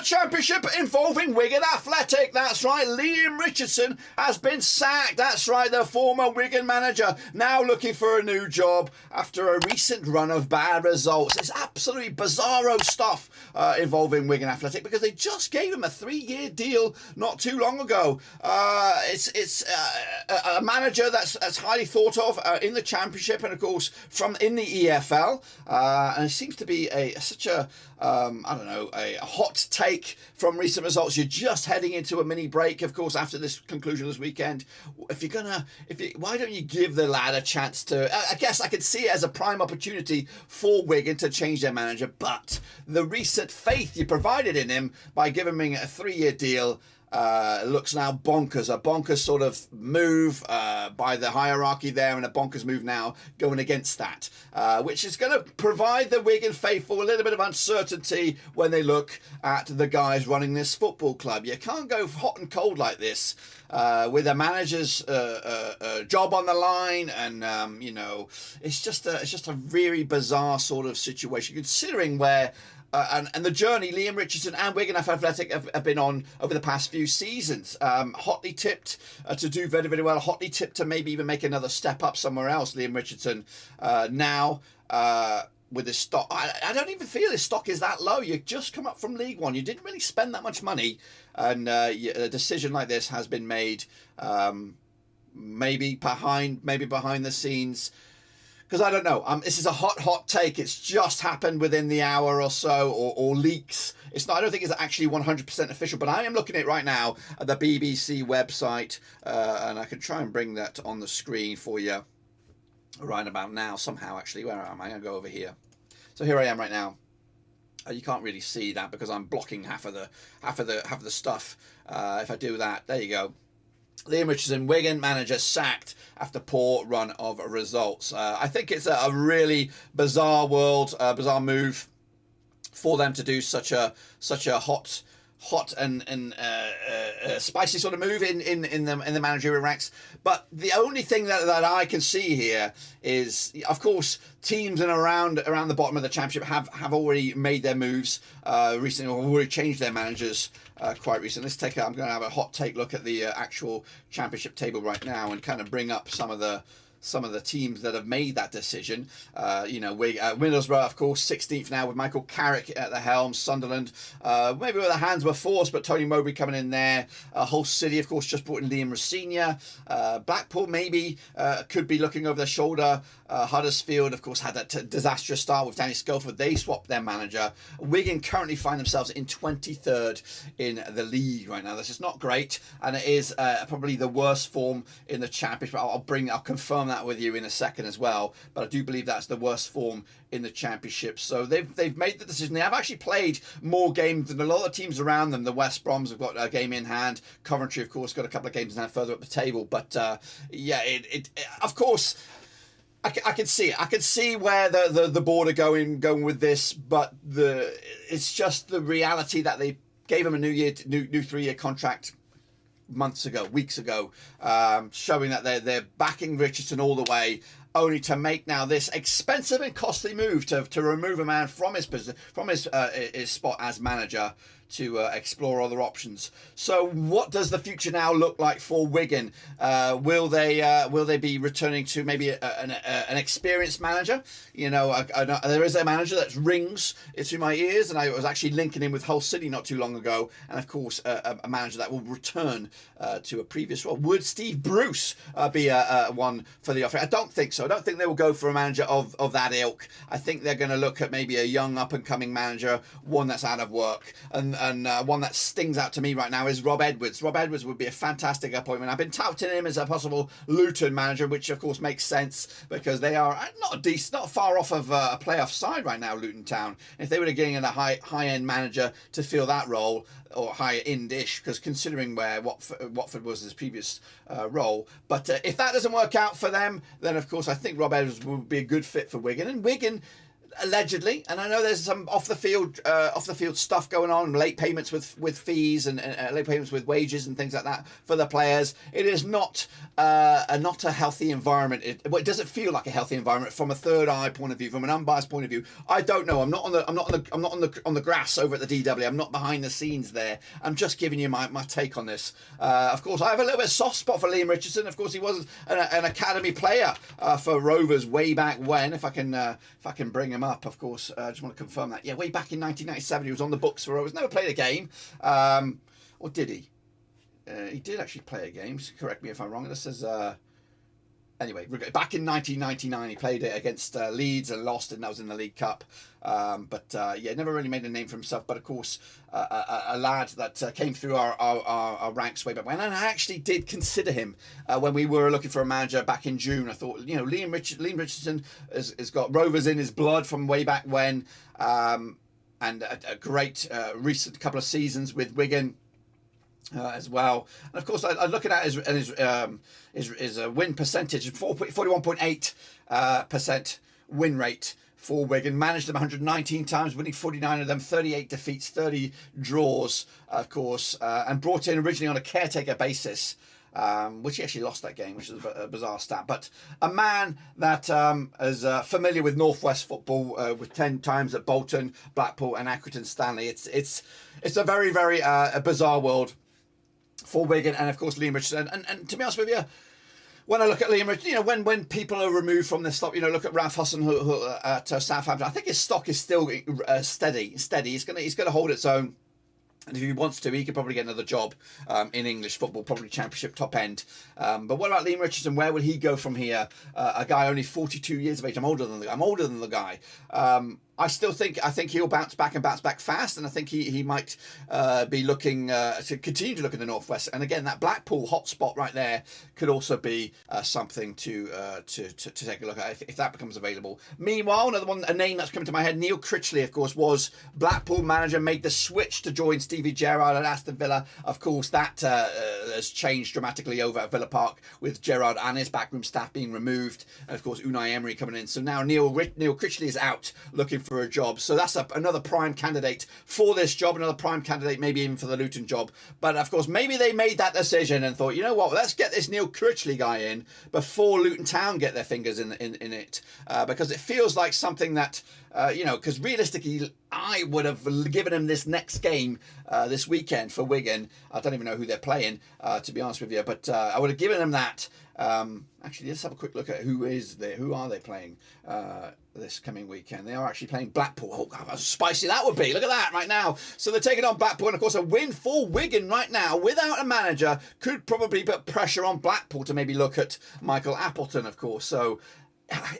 Championship involving Wigan Athletic. That's right, Leam Richardson has been sacked. That's right, the former Wigan manager now looking for a new job after a recent run of bad results. It's absolutely bizarro stuff involving Wigan Athletic because they just gave him a 3-year deal not too long ago. It's a manager that's highly thought of in the Championship and of course in the EFL, and it seems to be such a hot take from recent results. You're just heading into a mini break, of course, after this conclusion this weekend. Why don't you give the lad a chance to? I guess I could see it as a prime opportunity for Wigan to change their manager, but the recent faith you provided in him by giving him a 3-year deal looks now bonkers. A bonkers sort of move by the hierarchy there, and a bonkers move now going against that, which is going to provide the Wigan faithful a little bit of uncertainty when they look at the guys running this football club. You can't go hot and cold like this with a manager's job on the line, and it's just a really bizarre sort of situation considering where. And the journey Leam Richardson and Wigan Athletic have been on over the past few seasons. Hotly tipped to do very, very well. Hotly tipped to maybe even make another step up somewhere else. Leam Richardson now with his stock. I don't even feel his stock is that low. You just come up from League One. You didn't really spend that much money. And a decision like this has been made maybe behind the scenes. Because I don't know, this is a hot take. It's just happened within the hour or so, or leaks. It's not. I don't think it's actually 100% official. But I am looking at it right now at the BBC website, and I can try and bring that on the screen for you right about now. Somehow, actually, where am I? I'm going to go over here. So here I am right now. You can't really see that because I'm blocking half of the stuff. If I do that, there you go. Leam Richardson, Wigan manager, sacked after poor run of results. I think it's a really bizarre move for them to do such a hot and spicy sort of move in the managerial ranks. But the only thing that I can see here is, of course, teams around the bottom of the Championship have already made their moves recently, or already changed their managers quite recently. I'm going to have a hot take look at the actual Championship table right now and kind of bring up some of the teams that have made that decision. Middlesbrough, of course, 16th now with Michael Carrick at the helm. Sunderland, maybe where the hands were forced, but Tony Mowbray coming in there. Hull City, of course, just brought in Liam Rosenior. Blackpool maybe could be looking over their shoulder. Huddersfield, of course, had that disastrous start with Danny Sculford. They swapped their manager. Wigan currently find themselves in 23rd in the league right now. This is not great, and it is probably the worst form in the Championship. I'll confirm that with you in a second as well, but I do believe that's the worst form in the Championship. So they've made the decision. They have actually played more games than a lot of teams around them. The West Broms have got a game in hand. Coventry, of course, got a couple of games in hand further up the table. But of course, I can see it. I can see where the board are going with this, but it's just the reality that they gave him a new 3-year contract weeks ago, showing that they're backing Richardson all the way, only to make now this expensive and costly move to remove a man from his position, from his spot as manager, to explore other options. So what does the future now look like for Wigan? Will they be returning to maybe an experienced manager? There is a manager that rings to my ears, and I was actually linking him with Hull City not too long ago, and of course a manager that will return to a previous role. Would Steve Bruce be one for the offer? I don't think so. I don't think they will go for a manager of that ilk. I think they're going to look at maybe a young up and coming manager, one that's out of work, and one that stings out to me right now is Rob Edwards. Rob Edwards would be a fantastic appointment. I've been touting him as a possible Luton manager, which of course makes sense because they are not far off of a playoff side right now, Luton Town. If they were getting a high-end manager to fill that role, or high-end-ish, because considering where Watford was his previous role. But if that doesn't work out for them, then of course I think Rob Edwards would be a good fit for Wigan. And Wigan, allegedly, and I know there's some off the field stuff going on, late payments with fees and late payments with wages and things like that for the players. It is not a healthy environment. It doesn't feel like a healthy environment from a third eye point of view, from an unbiased point of view. I don't know. I'm not on the grass over at the DW. I'm not behind the scenes there. I'm just giving you my take on this. Of course, I have a little bit of soft spot for Leam Richardson. Of course, he was an academy player for Rovers way back when. If I can bring him up, of course. I just want to confirm that. Yeah, way back in 1997, he was on the books for Rovers. Never played a game, or did he? He did actually play a game. Correct me if I'm wrong. This says. Anyway, back in 1999, he played it against Leeds and lost, and that was in the League Cup. Yeah, never really made a name for himself. But of course, a lad that came through our ranks way back when, and I actually did consider him when we were looking for a manager back in June. I thought, Leam Richardson has got Rovers in his blood from way back when, and a great recent couple of seasons with Wigan. As well, and of course, I'm looking at his win percentage, 41.8% win rate for Wigan. Managed them 119 times, winning 49 of them, 38 defeats, 30 draws, of course, and brought in originally on a caretaker basis. Which he actually lost that game, which is a bizarre stat. But a man that is familiar with Northwest football, with 10 times at Bolton, Blackpool, and Accrington Stanley. It's a very, very bizarre world for Wigan, and of course Leam Richardson. And to be honest with you, when I look at Leam Richardson, when people are removed from this stock, look at Ralph Husson who at Southampton. I think his stock is still steady. He's gonna hold its own. And if he wants to, he could probably get another job in English football, probably Championship top end. But what about Leam Richardson? Where would he go from here? A guy only 42 years of age. I'm older than the guy. I think he'll bounce back fast, and I think he might be looking to continue to look in the Northwest. And again, that Blackpool hotspot right there could also be something to take a look at if that becomes available. Meanwhile, a name that's coming to my head, Neil Critchley, of course, was Blackpool manager, made the switch to join Stevie Gerrard at Aston Villa. Of course, that has changed dramatically over at Villa Park with Gerrard and his backroom staff being removed, and of course Unai Emery coming in. So now Neil Critchley is out looking for a job. So that's another prime candidate for this job, another prime candidate maybe even for the Luton job. But of course, maybe they made that decision and thought, you know what, let's get this Neil Critchley guy in before Luton Town get their fingers in it, because it feels like something that because realistically, I would have given him this next game this weekend for Wigan. I don't even know who they're playing, to be honest with you, but I would have given him that. Actually, let's have a quick look at who are they playing this coming weekend. They are actually playing Blackpool. Oh, God, how spicy that would be. Look at that right now. So they're taking on Blackpool, and of course a win for Wigan right now without a manager could probably put pressure on Blackpool to maybe look at Michael Appleton, of course. So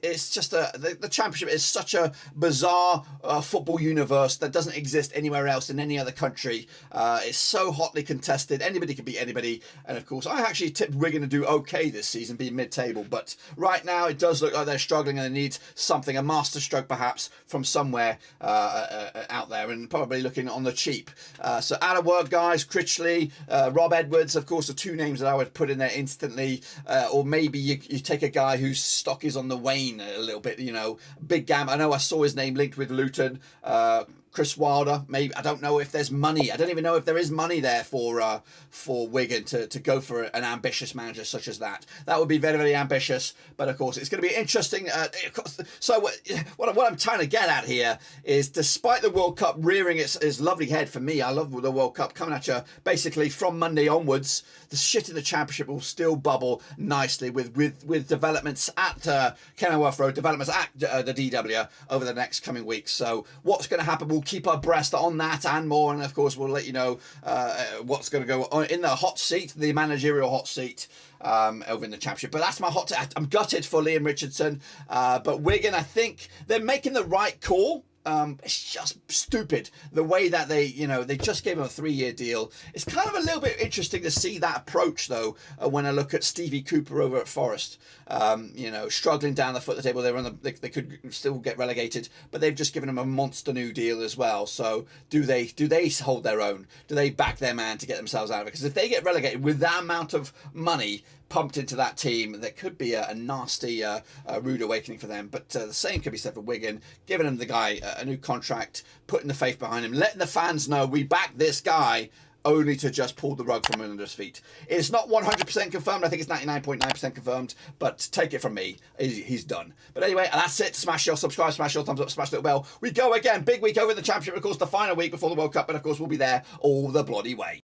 it's just the Championship is such a bizarre football universe that doesn't exist anywhere else in any other country. It's so hotly contested. Anybody can beat anybody. And of course, I actually tipped Wigan to do okay this season, being mid-table. But right now, it does look like they're struggling and they need something, a masterstroke perhaps, from somewhere out there, and probably looking on the cheap. So out of work guys, Critchley, Rob Edwards, of course, the two names that I would put in there instantly. Or maybe you take a guy whose stock is on the wane a little bit, big gam. I know I saw his name linked with Luton. Chris Wilder, maybe. I don't know if there's money. I don't even know if there is money there for Wigan to go for an ambitious manager such as that. That would be very, very ambitious. But of course, it's going to be interesting. So what I'm trying to get at here is, despite the World Cup rearing its lovely head for me, I love the World Cup coming at you basically from Monday onwards. The shit in the Championship will still bubble nicely with developments at Kenilworth Road, developments at the DW over the next coming weeks. So what's going to happen? We'll keep our breast on that and more, and of course we'll let you know what's going to go on in the hot seat, the managerial hot seat over in the Championship. But that's my hot take. I'm gutted for Leam Richardson, but Wigan, I think they're making the right call. It's just stupid the way that they just gave him a 3-year deal. It's kind of a little bit interesting to see that approach though, when I look at Stevie Cooper over at Forest. Struggling down the foot of the table. They could still get relegated, but they've just given him a monster new deal as well. So do they hold their own? Do they back their man to get themselves out of it? Because if they get relegated with that amount of money pumped into that team. There could be a nasty rude awakening for them, but the same could be said for Wigan, giving him the guy a new contract, putting the faith behind him, letting the fans know we back this guy, only to just pull the rug from under his feet. It's not 100% confirmed. I think it's 99.9% confirmed, but take it from me, he's done. But anyway, that's it. Smash your subscribe, smash your thumbs up, smash the little bell. We go again. Big week over the Championship, of course, the final week before the World Cup, but of course we'll be there all the bloody way.